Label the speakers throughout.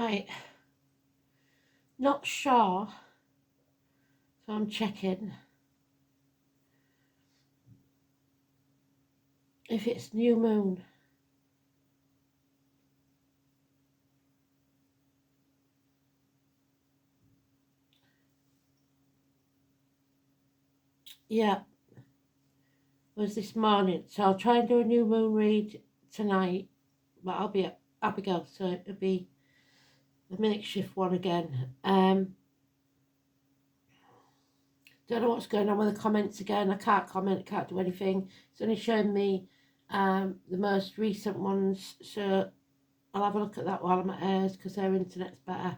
Speaker 1: Right, not sure, so I'm checking if it's new moon. Yeah, it was this morning, so I'll try and do a new moon read tonight, but I'll be at Abigail, so it'll be the makeshift one again. Don't know what's going on with the comments again. I can't comment, can't do anything. It's only showing me the most recent ones, so I'll have a look at that while I'm at hers because their internet's better.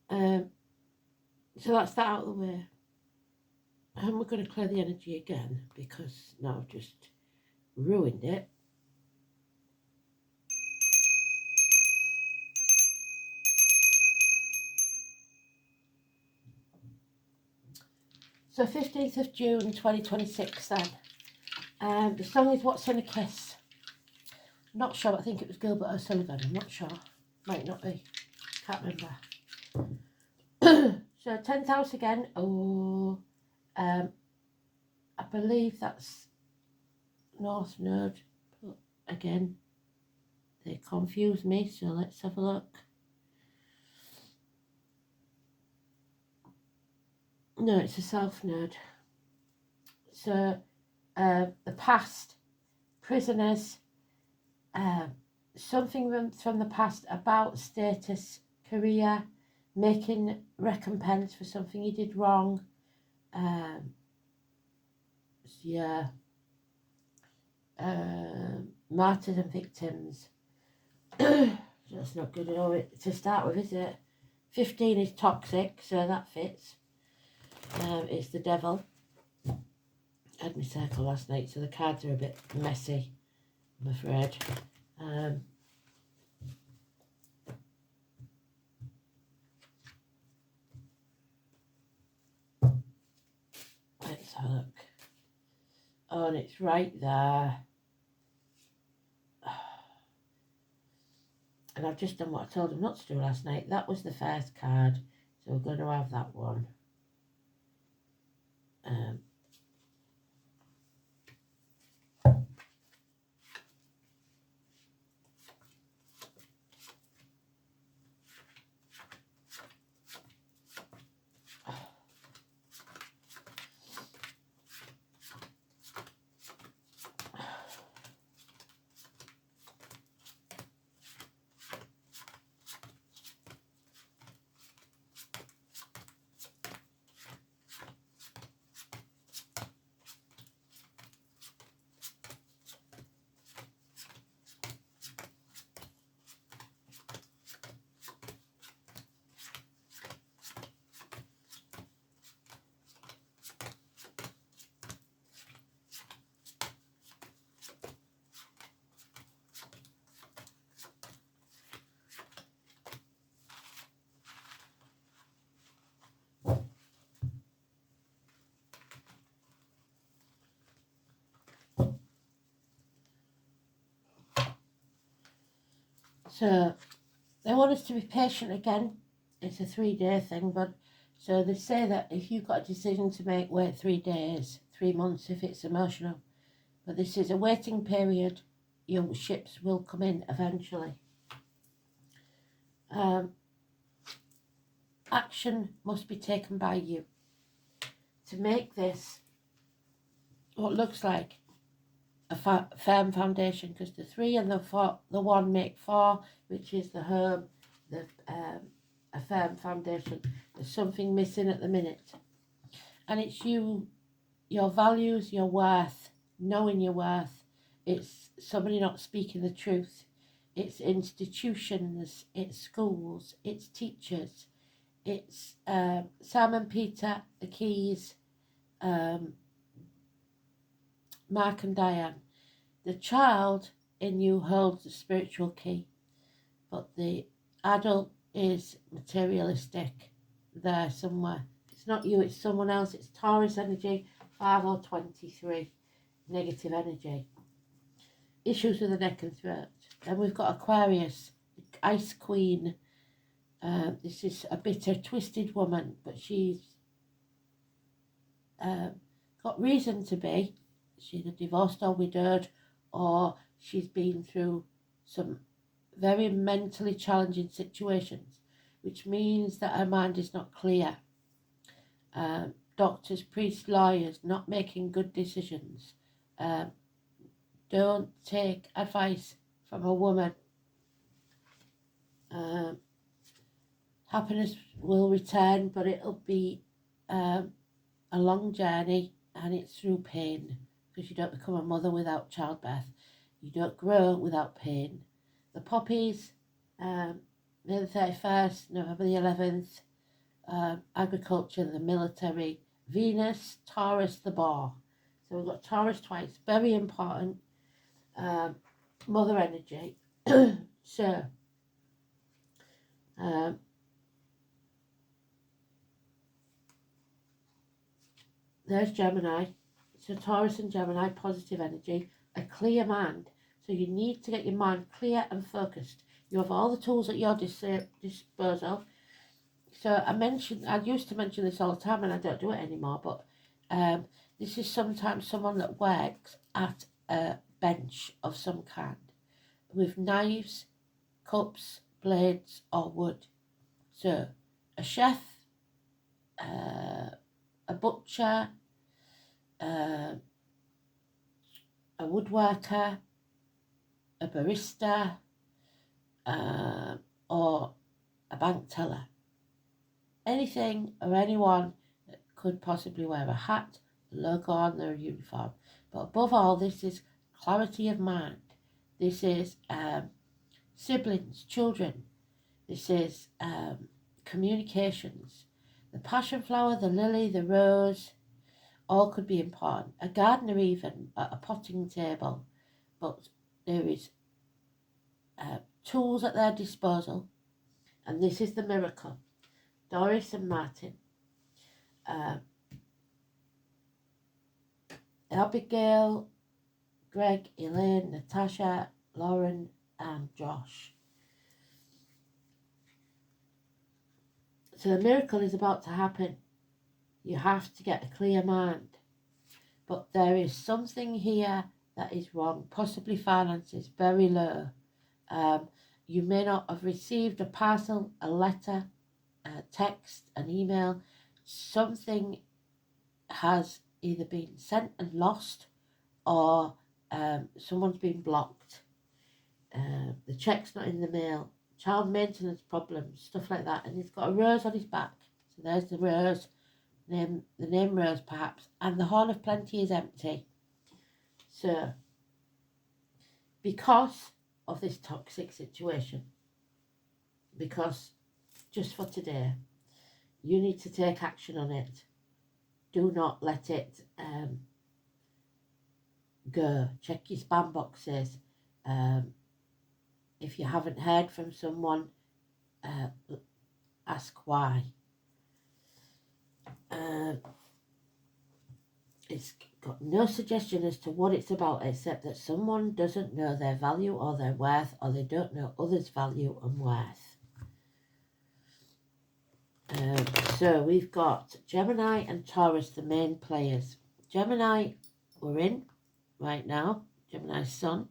Speaker 1: So that's that out of the way. And we're going to clear the energy again because now I've just ruined it. So 15th of June 2026 then. The song is What's in a Kiss. Not sure, I think it was Gilbert O'Sullivan, I'm not sure. Might not be, can't remember. So 10th house again. Oh, I believe that's North Node. But again, they confuse me, so let's have a look. No, it's a South Node. So the past, prisoners, something from the past about status, career, making recompense for something you did wrong. Yeah. Martyrs and victims. That's not good at all to start with, is it? 15 is toxic, so that fits. It's the devil. I had my circle last night, so the cards are a bit messy, I'm afraid. Let's have a look. Oh, and it's right there. And I've just done what I told him not to do last night. That was the first card, so we're going to have that one. So they want us to be patient again. It's a 3-day thing, but so they say that if you've got a decision to make, wait 3 days, 3 months if it's emotional. But this is a waiting period. Your ships will come in eventually. Action must be taken by you to make this what looks like a firm foundation, because the 3 and the 1 make 4, which is the home, a firm foundation. There's something missing at the minute, and it's you, your values, your worth, knowing your worth. It's somebody not speaking the truth. It's institutions, it's schools, it's teachers, it's Simon Peter, the keys, Mark and Diane. The child in you holds the spiritual key, but the adult is materialistic there somewhere. It's not you, it's someone else. It's Taurus energy, 5 or 23, negative energy. Issues with the neck and throat. Then we've got Aquarius, Ice Queen, This is a bitter, twisted woman, but she's got reason to be. She's either divorced or widowed, or she's been through some very mentally challenging situations, which means that her mind is not clear. Doctors, priests, lawyers not making good decisions. Don't take advice from a woman. Happiness will return, but it'll be a long journey, and it's through pain, because you don't become a mother without childbirth. You don't grow without pain. The poppies, May the 31st, November the 11th, agriculture, the military, Venus, Taurus, the bar. So we've got Taurus twice, very important, mother energy. So, there's Gemini. So Taurus and Gemini, positive energy, a clear mind. So you need to get your mind clear and focused. You have all the tools at your disposal. So I used to mention this all the time, and I don't do it anymore, but this is sometimes someone that works at a bench of some kind with knives, cups, blades, or wood. So a chef, a butcher, a woodworker, a barista, or a bank teller. Anything or anyone that could possibly wear a hat, a logo on their uniform. But above all, this is clarity of mind. This is siblings, children. This is communications. The passion flower, the lily, the rose, all could be important. A gardener even, at a potting table. But there is tools at their disposal. And this is the miracle. Doris and Martin. Abigail, Greg, Elaine, Natasha, Lauren, and Josh. So the miracle is about to happen. You have to get a clear mind. But there is something here that is wrong. Possibly finances, very low. You may not have received a parcel, a letter, a text, an email. Something has either been sent and lost, or someone's been blocked. The check's not in the mail. Child maintenance problems, stuff like that. And he's got a rose on his back. So there's the rose, the name Rose perhaps. And the Horn of Plenty is empty. So, because of this toxic situation, because just for today, you need to take action on it. Do not let it go. Check your spam boxes. If you haven't heard from someone, ask why. It's got no suggestion as to what it's about, except that someone doesn't know their value or their worth, or they don't know others' value and worth. So we've got Gemini and Taurus, the main players. Gemini, we're in right now. Gemini's sun.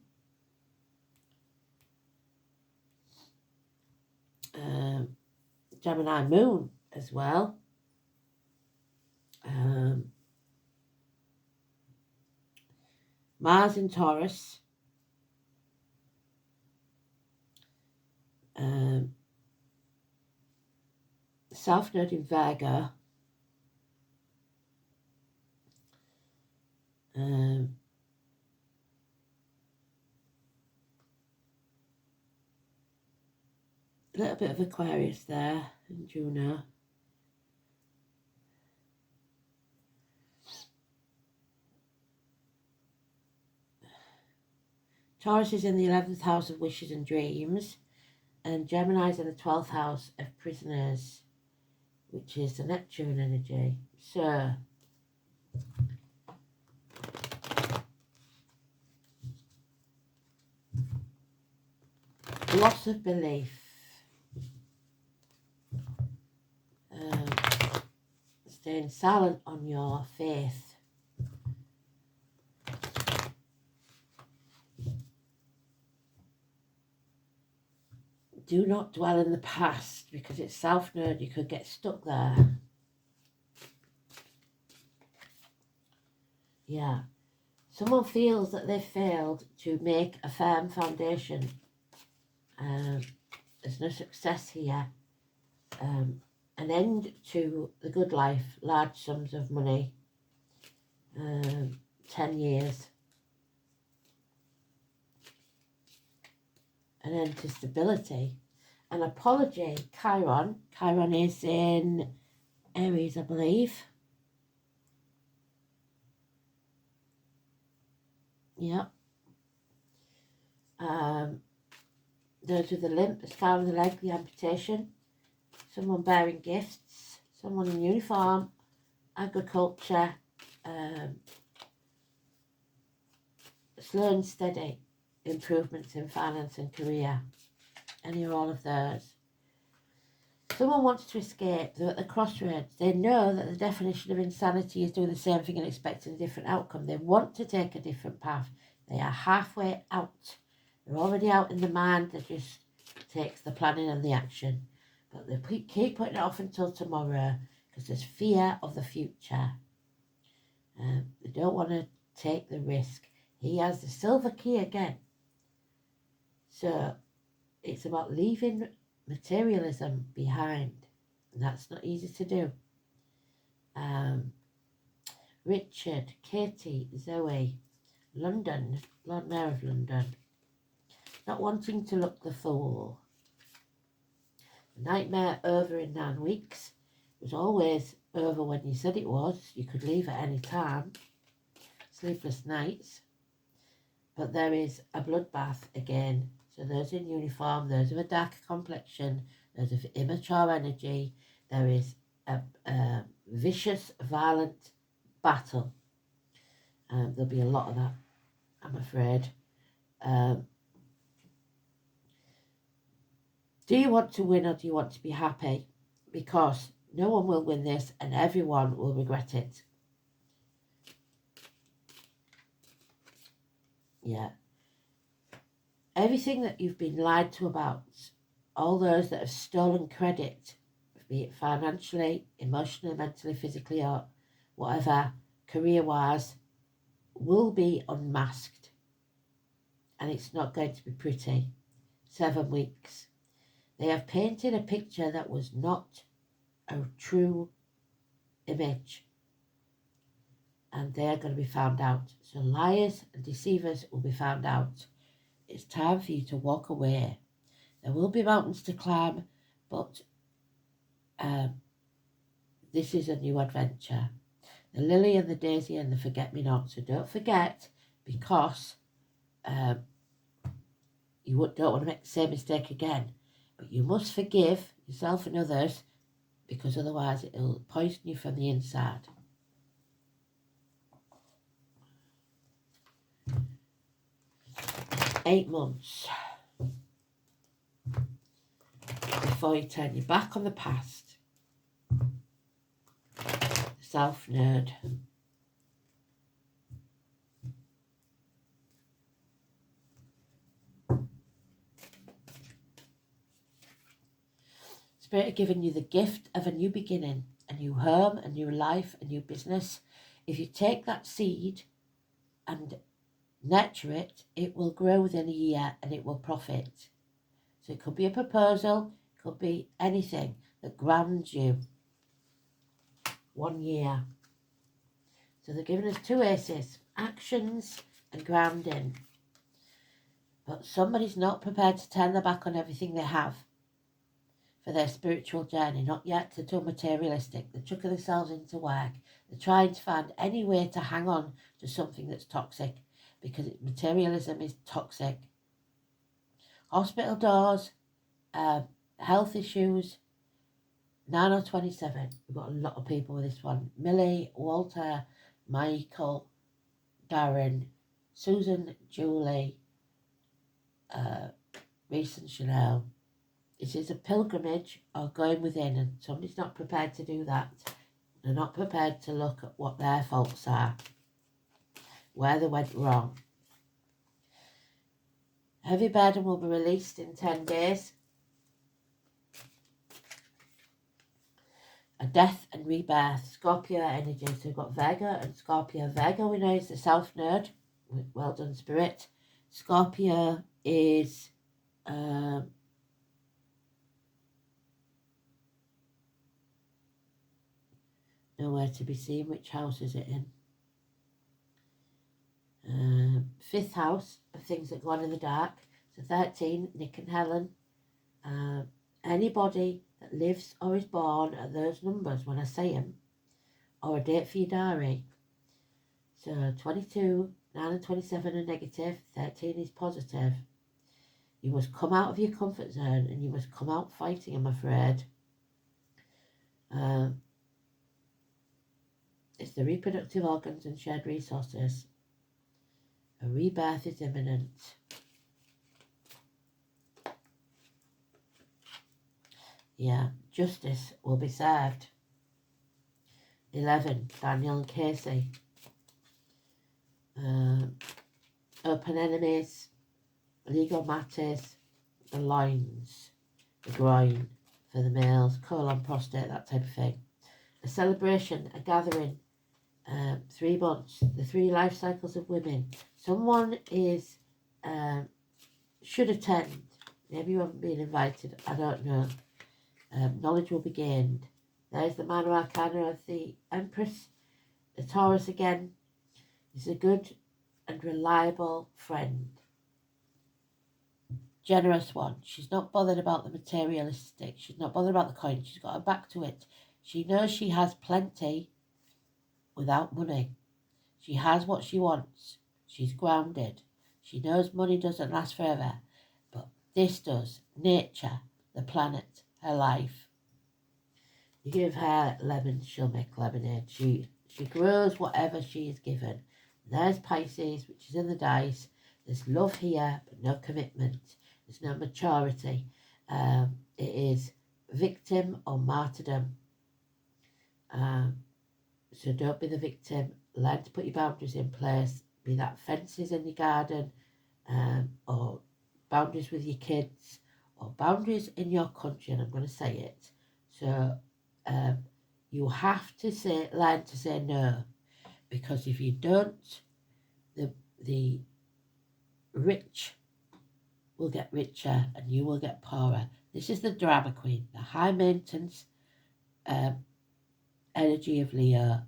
Speaker 1: Gemini moon as well. Mars in Taurus. South Node in Virgo. A little bit of Aquarius there in Juno. Taurus is in the 11th house of wishes and dreams, and Gemini is in the 12th house of prisoners, which is the Neptune energy. So, loss of belief. staying silent on your faith. Do not dwell in the past, because it's South Node. You could get stuck there. Yeah. Someone feels that they've failed to make a firm foundation. There's no success here. An end to the good life, large sums of money, 10 years. An end to stability. An apology, Chiron. Chiron is in Aries, I believe. Yeah. Those with the limp, the scar on the leg, the amputation. Someone bearing gifts. Someone in uniform. Agriculture. Slow and steady improvements in finance and career. Any or all of those. Someone wants to escape. They're at the crossroads. They know that the definition of insanity is doing the same thing and expecting a different outcome. They want to take a different path. They are halfway out. They're already out in the mind. That just takes the planning and the action. But they keep putting it off until tomorrow because there's fear of the future. They don't want to take the risk. He has the silver key again. So it's about leaving materialism behind. And that's not easy to do. Richard, Katie, Zoe, London, Lord Mayor of London. Not wanting to look the fool. Nightmare over in 9 weeks. It was always over when you said it was. You could leave at any time. Sleepless nights. But there is a bloodbath again. So those in uniform, those of a darker complexion, those of immature energy, there is a vicious, violent battle. There'll be a lot of that, I'm afraid. Do you want to win or do you want to be happy? Because no one will win this and everyone will regret it. Yeah. Everything that you've been lied to about, all those that have stolen credit, be it financially, emotionally, mentally, physically, or whatever, career-wise, will be unmasked. And it's not going to be pretty. 7 weeks. They have painted a picture that was not a true image. And they are going to be found out. So liars and deceivers will be found out. It's time for you to walk away. There will be mountains to climb, but this is a new adventure. The lily and the daisy and the forget-me-not. So don't forget, because you don't want to make the same mistake again. But you must forgive yourself and others, because otherwise it'll poison you from the inside. Eight months before you turn your back on the past. South Node. Spirit are giving you the gift of a new beginning, a new home, a new life, a new business. If you take that seed and nurture it, it will grow within a year and it will profit. So it could be a proposal, it could be anything that grounds you. 1 year. So they're giving us 2 aces, actions and grounding. But somebody's not prepared to turn their back on everything they have for their spiritual journey, not yet. They're too materialistic. They're chucking themselves into work. They're trying to find any way to hang on to something that's toxic, because materialism is toxic. Hospital doors, health issues, 9 or 27. We've got a lot of people with this one. Millie, Walter, Michael, Darren, Susan, Julie, Reese and Chanel. It is a pilgrimage or going within, and somebody's not prepared to do that. They're not prepared to look at what their faults are, where they went wrong. Heavy burden will be released in 10 days. A death and rebirth. Scorpio energy. So we've got Vega and Scorpio. Vega, we know, is the South Node. Well done, Spirit. Scorpio is nowhere to be seen. Which house is it in? 5th house of things that go on in the dark. So 13, Nick and Helen. Anybody that lives or is born at those numbers when I say them, or a date for your diary. So 22, 9 and 27 are negative, 13 is positive. You must come out of your comfort zone and you must come out fighting, I'm afraid. It's the reproductive organs and shared resources. A rebirth is imminent. Yeah, justice will be served. 11, Daniel and Casey. Open enemies, legal matters, the loins, the groin for the males, colon, prostate, that type of thing. A celebration, a gathering, 3 months, the 3 life cycles of women. Someone is should attend. Maybe you haven't been invited, I don't know. Knowledge will be gained. There's the Minor Arcana of the Empress. The Taurus again is a good and reliable friend. Generous one. She's not bothered about the materialistic. She's not bothered about the coin. She's got her back to it. She knows she has plenty without money. She has what she wants. She's grounded. She knows money doesn't last forever, but this does. Nature, the planet, her life. You give her lemon, she'll make lemonade. She grows whatever she is given. There's Pisces, which is in the dice. There's love here, but no commitment. There's no maturity. It is victim or martyrdom. So don't be the victim. Learn to put your boundaries in place. Be that fences in your garden, or boundaries with your kids, or boundaries in your country, and I'm going to say it. So you have to learn to say no, because if you don't, the rich will get richer and you will get poorer. This is the drama queen, the high maintenance energy of Leo.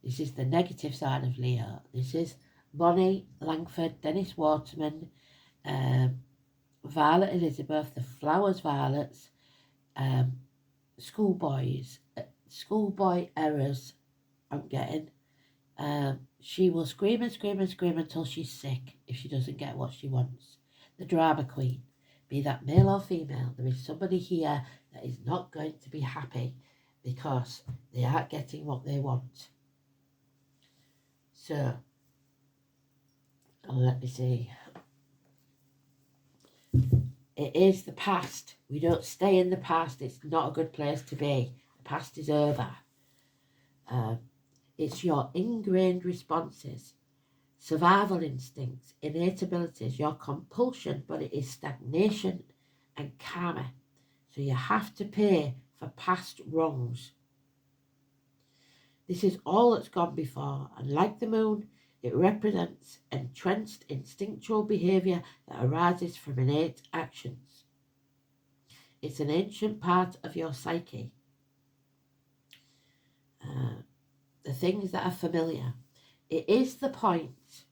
Speaker 1: This is the negative side of Leo. This is Bonnie Langford, Dennis Waterman, Violet Elizabeth, the Flowers Violets, schoolboys, schoolboy errors I'm getting. She will scream and scream and scream until she's sick if she doesn't get what she wants. The drama queen, be that male or female, there is somebody here that is not going to be happy because they aren't getting what they want. So, let me see. It is the past. We don't stay in the past. It's not a good place to be. The past is over. It's your ingrained responses, survival instincts, innate abilities, your compulsion, but it is stagnation and karma. So you have to pay for past wrongs. This is all that's gone before, and like the moon, it represents entrenched instinctual behaviour that arises from innate actions. It's an ancient part of your psyche. The things that are familiar. It is the point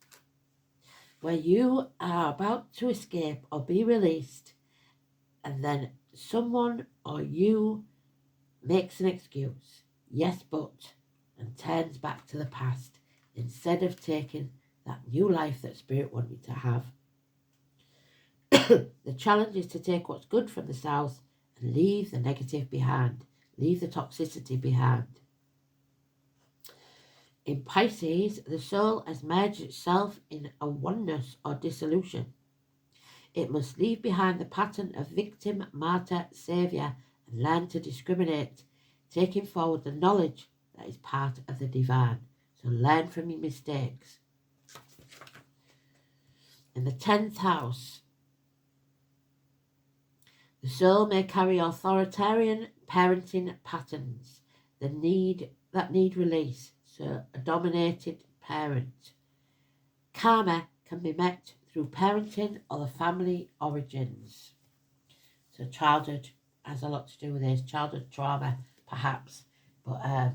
Speaker 1: where you are about to escape or be released, and then someone or you makes an excuse, yes but, and turns back to the past instead of taking that new life that Spirit wants you to have. The challenge is to take what's good from the south and leave the negative behind, leave the toxicity behind. In Pisces, the soul has merged itself in a oneness or dissolution. It must leave behind the pattern of victim, martyr, saviour, and learn to discriminate, taking forward the knowledge that is part of the divine. So learn from your mistakes. In the 10th house, the soul may carry authoritarian parenting patterns that need release. So a dominated parent. Karma can be met through parenting or the family origins. So childhood has a lot to do with this. Childhood trauma, perhaps. But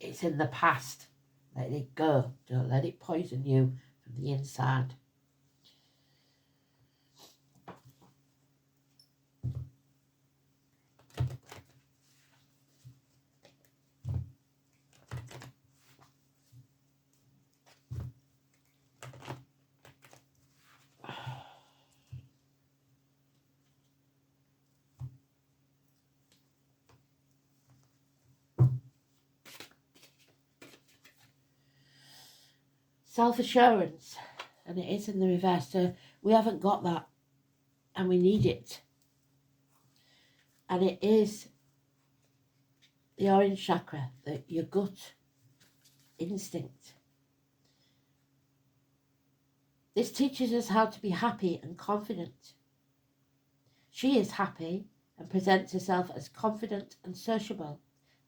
Speaker 1: it's in the past. Let it go. Don't let it poison you from the inside. Self-assurance, and it is in the reverse. So we haven't got that, and we need it. And it is the orange chakra, your gut instinct. This teaches us how to be happy and confident. She is happy and presents herself as confident and sociable.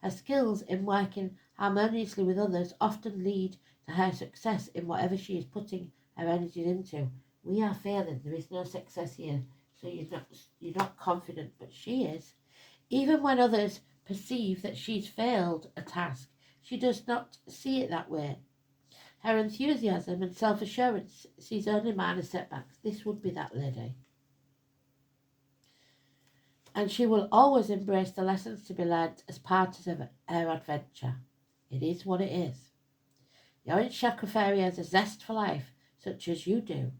Speaker 1: Her skills in working harmoniously with others often lead to her success in whatever she is putting her energies into. We are failing. There is no success here. So you're not confident, but she is. Even when others perceive that she's failed a task, she does not see it that way. Her enthusiasm and self-assurance sees only minor setbacks. This would be that lady. And she will always embrace the lessons to be learnt as part of her adventure. It is what it is. The orange chakra fairy has a zest for life, such as you do.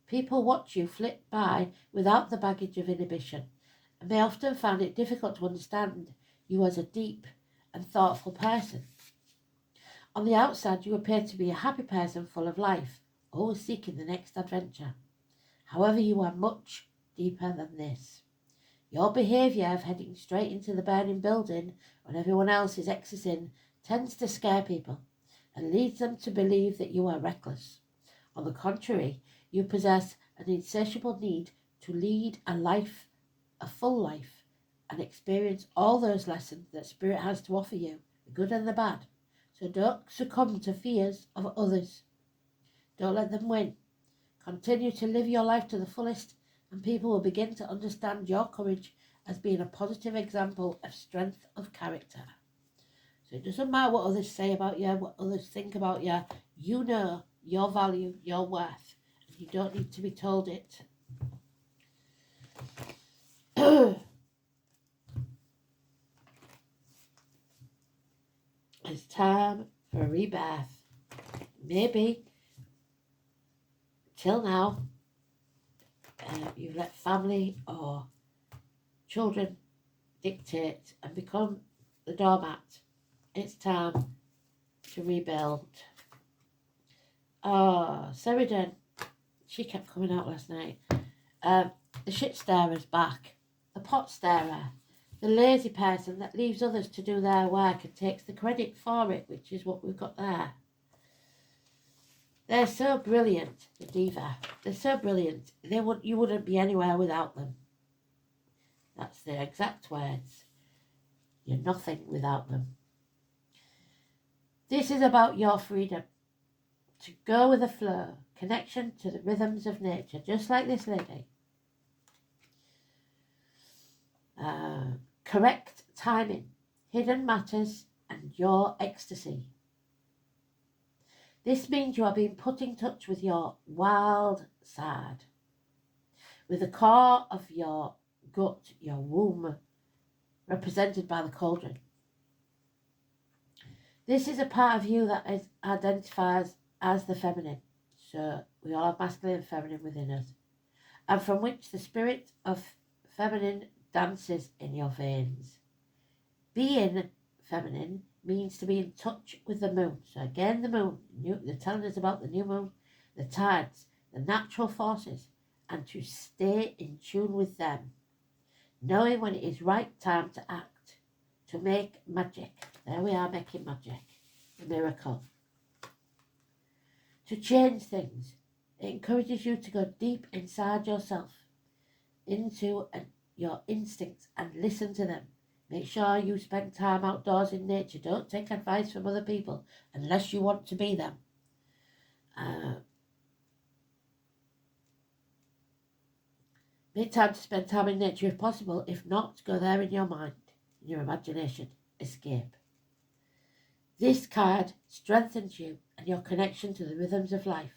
Speaker 1: People watch you flit by without the baggage of inhibition, and may often find it difficult to understand you as a deep and thoughtful person. On the outside, you appear to be a happy person full of life, always seeking the next adventure. However, you are much deeper than this. Your behaviour of heading straight into the burning building when everyone else is exiting tends to scare people and leads them to believe that you are reckless. On the contrary, you possess an insatiable need to lead a full life, and experience all those lessons that Spirit has to offer you, the good and the bad. So don't succumb to fears of others. Don't let them win. Continue to live your life to the fullest, and people will begin to understand your courage as being a positive example of strength of character. So it doesn't matter what others say about you, what others think about you. You know your value, your worth, and you don't need to be told it. It's time for a rebirth. Maybe, till now, you've let family or children dictate and become the doormat. It's time to rebuild. Oh, Sheridan, she kept coming out last night. The shit starer's back. The pot starer. The lazy person that leaves others to do their work and takes the credit for it, which is what we've got there. They're so brilliant, the diva. They're so brilliant. You wouldn't be anywhere without them. That's the exact words. You're nothing without them. This is about your freedom. To go with the flow. Connection to the rhythms of nature. Just like this lady. Correct timing. Hidden matters and your ecstasy. This means you are being put in touch with your wild side, with the core of your gut, your womb, represented by the cauldron. This is a part of you that identifies as the feminine. So we all have masculine and feminine within us, and from which the spirit of feminine dances in your veins. Being feminine means to be in touch with the moon. So again, the moon, they're telling us about the new moon, the tides, the natural forces, and to stay in tune with them, knowing when it is right time to act, to make magic. There we are, making magic, a miracle. To change things, it encourages you to go deep inside yourself, into your instincts, and listen to them. Make sure you spend time outdoors in nature. Don't take advice from other people unless you want to be them. Make time to spend time in nature if possible. If not, go there in your mind, in your imagination. Escape. This card strengthens you and your connection to the rhythms of life.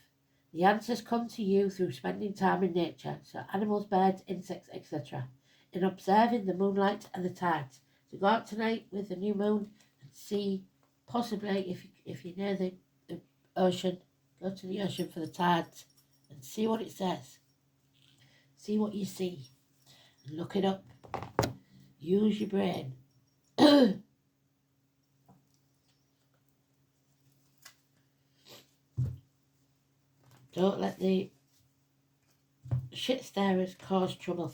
Speaker 1: The answers come to you through spending time in nature, so animals, birds, insects, etc., in observing the moonlight and the tides. So go out tonight with the new moon and see, possibly if you're near the ocean, go to the ocean for the tides and see what it says. See what you see and look it up. Use your brain. Don't let the shit starers cause trouble.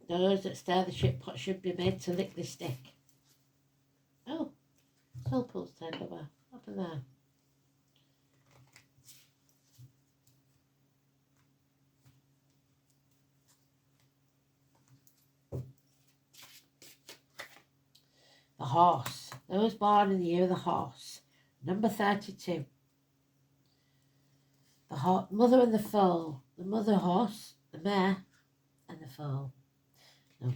Speaker 1: Those that stare the shit pot should be made to lick the stick. Oh, soul pulse time, Baba. What happened there? The horse. Those born in the year of the horse. Number 32. The mother and the foal. The mother horse, the mare, and the foal. Now,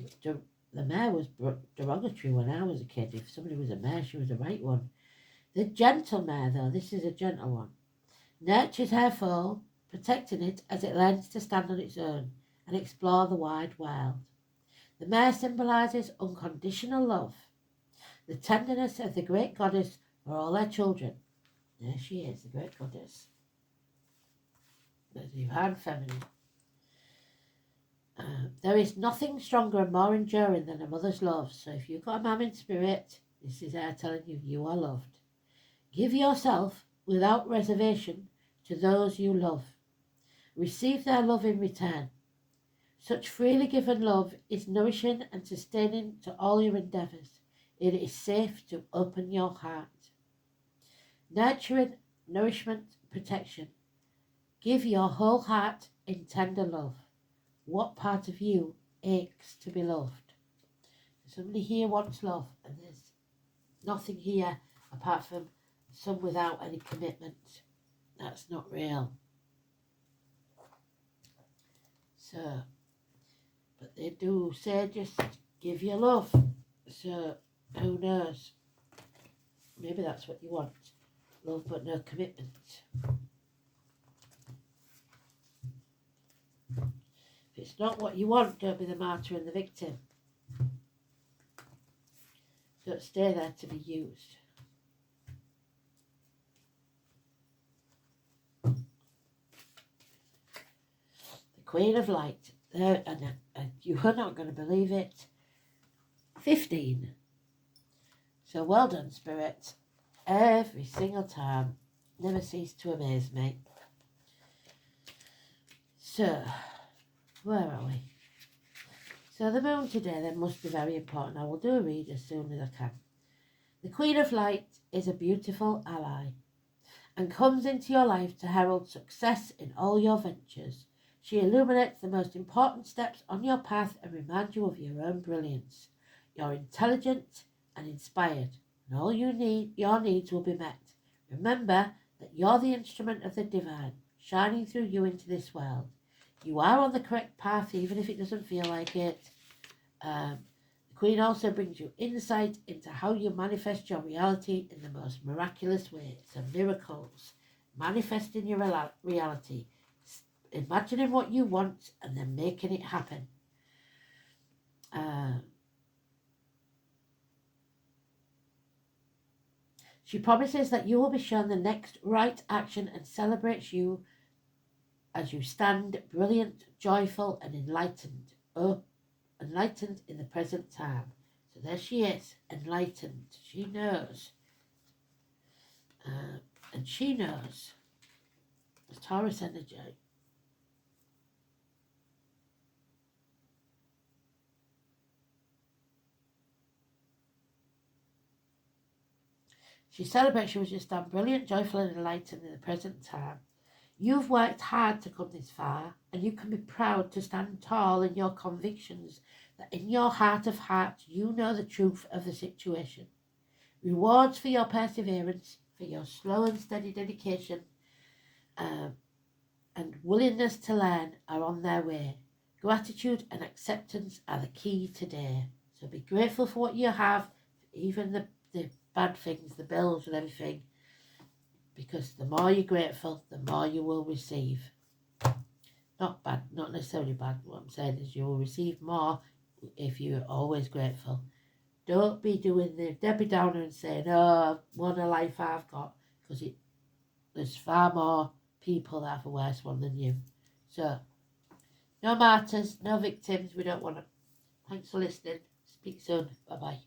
Speaker 1: the mare was derogatory when I was a kid. If somebody was a mare, she was the right one. The gentle mare, though, this is a gentle one, nurtures her foal, protecting it as it learns to stand on its own and explore the wide world. The mare symbolises unconditional love, the tenderness of the great goddess for all her children. There she is, the great goddess. The divine feminine. There is nothing stronger and more enduring than a mother's love. So if you've got a mum in spirit, this is her telling you you are loved. Give yourself without reservation to those you love. Receive their love in return. Such freely given love is nourishing and sustaining to all your endeavours. It is safe to open your heart. Nurturing, nourishment, protection. Give your whole heart in tender love. What part of you aches to be loved? Somebody here wants love, and there's nothing here apart from some without any commitment. That's not real. So, but they do say just give your love. So, who knows? Maybe that's what you want. Love but no commitment. If it's not what you want, don't be the martyr and the victim. Don't stay there to be used. The Queen of Light. There, and you are not going to believe it. 15. So well done, Spirit. Every single time. Never cease to amaze me. So, where are we? So the moon today then must be very important. I will do a read as soon as I can. The Queen of Light is a beautiful ally and comes into your life to herald success in all your ventures. She illuminates the most important steps on your path and reminds you of your own brilliance. You're intelligent and inspired, and all your needs will be met. Remember that you're the instrument of the divine, shining through you into this world. You are on the correct path, even if it doesn't feel like it. The Queen also brings you insight into how you manifest your reality in the most miraculous way. So miracles, manifesting your reality, imagining what you want and then making it happen. She promises that you will be shown the next right action and celebrates you as you stand brilliant, joyful and enlightened. Oh, enlightened in the present time. So there she is, enlightened. She knows. And she knows the Taurus energy. She celebrates you as you stand brilliant, joyful and enlightened in the present time. You've worked hard to come this far, and you can be proud to stand tall in your convictions that in your heart of hearts you know the truth of the situation. Rewards for your perseverance, for your slow and steady dedication and willingness to learn are on their way. Gratitude and acceptance are the key today. So be grateful for what you have, even the bad things, the bills and everything, because the more you're grateful, the more you will receive. Not bad, not necessarily bad. What I'm saying is you will receive more if you're always grateful. Don't be doing the Debbie Downer and saying, oh, what a life I've got, because there's far more people that have a worse one than you. So, no martyrs, no victims, we don't want them. Thanks for listening. Speak soon. Bye-bye.